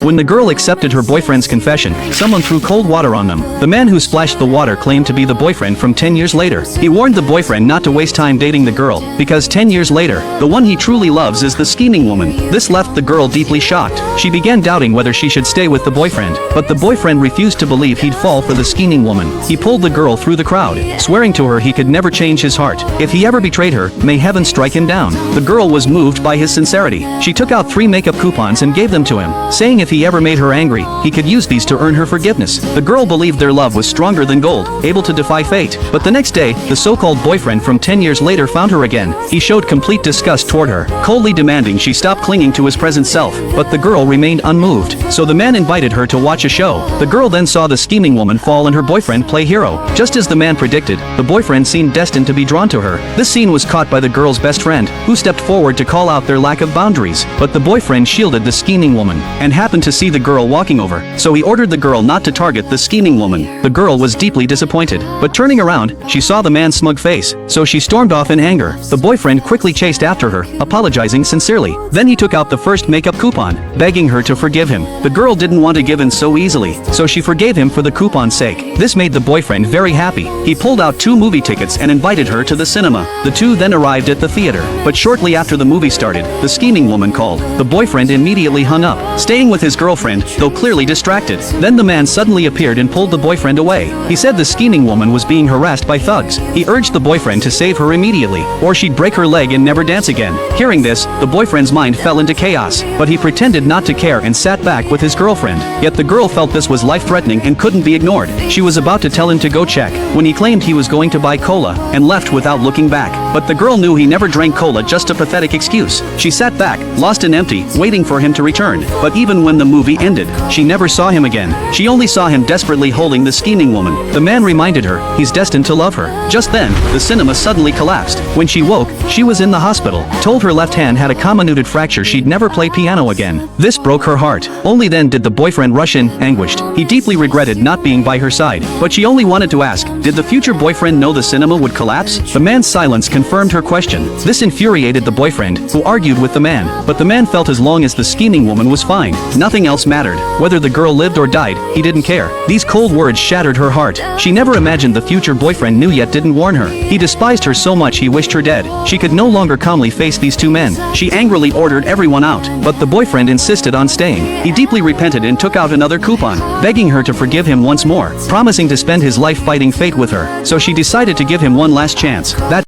When the girl accepted her boyfriend's confession, someone threw cold water on them. The man who splashed the water claimed to be the boyfriend from 10 years later. He warned the boyfriend not to waste time dating the girl, because 10 years later, the one he truly loves is the scheming woman. This left the girl deeply shocked. She began doubting whether she should stay with the boyfriend, but the boyfriend refused to believe he'd fall for the scheming woman. He pulled the girl through the crowd, swearing to her he could never change his heart. If he ever betrayed her, may heaven strike him down. The girl was moved by his sincerity. She took out 3 makeup coupons and gave them to him, saying if he ever made her angry, he could use these to earn her forgiveness. The girl believed their love was stronger than gold, able to defy fate. But the next day, the so-called boyfriend from 10 years later found her again. He showed complete disgust toward her, coldly demanding she stop clinging to his present self. But the girl remained unmoved, so the man invited her to watch a show. The girl then saw the scheming woman fall and her boyfriend play hero. Just as the man predicted, the boyfriend seemed destined to be drawn to her. This scene was caught by the girl's best friend, who stepped forward to call out their lack of boundaries. But the boyfriend shielded the scheming woman, and happened to see the girl walking over, so he ordered the girl not to target the scheming woman. The girl was deeply disappointed, but turning around, she saw the man's smug face, so she stormed off in anger. The boyfriend quickly chased after her, apologizing sincerely. Then he took out the first makeup coupon, begging her to forgive him. The girl didn't want to give in so easily, so she forgave him for the coupon's sake. This made the boyfriend very happy. He pulled out 2 movie tickets and invited her to the cinema. The two then arrived at the theater, but shortly after the movie started, the scheming woman called. The boyfriend immediately hung up, staying with his girlfriend, though clearly distracted. Then the man suddenly appeared and pulled the boyfriend away. He said the scheming woman was being harassed by thugs. He urged the boyfriend to save her immediately, or she'd break her leg and never dance again. Hearing this, the boyfriend's mind fell into chaos, but he pretended not to care and sat back with his girlfriend. Yet the girl felt this was life-threatening and couldn't be ignored. She was about to tell him to go check, when he claimed he was going to buy cola, and left without looking back. But the girl knew he never drank cola, just a pathetic excuse. She sat back, lost and empty, waiting for him to return. But even when the movie ended, she never saw him again. She only saw him desperately holding the scheming woman. The man reminded her, he's destined to love her. Just then, the cinema suddenly collapsed. When she woke, she was in the hospital, told her left hand had a comminuted fracture, she'd never play piano again. This broke her heart. Only then did the boyfriend rush in, anguished. He deeply regretted not being by her side, but she only wanted to ask, did the future boyfriend know the cinema would collapse? The man's silence confirmed her question. This infuriated the boyfriend, who argued with the man. But the man felt as long as the scheming woman was fine, nothing else mattered. Whether the girl lived or died, he didn't care. These cold words shattered her heart. She never imagined the future boyfriend knew yet didn't warn her. He despised her so much he wished her dead. She could no longer calmly face these 2 men. She angrily ordered everyone out, but the boyfriend insisted on staying. He deeply repented and took out another coupon, begging her to forgive him once more, promising to spend his life fighting fate with her. So she decided to give him one last chance. That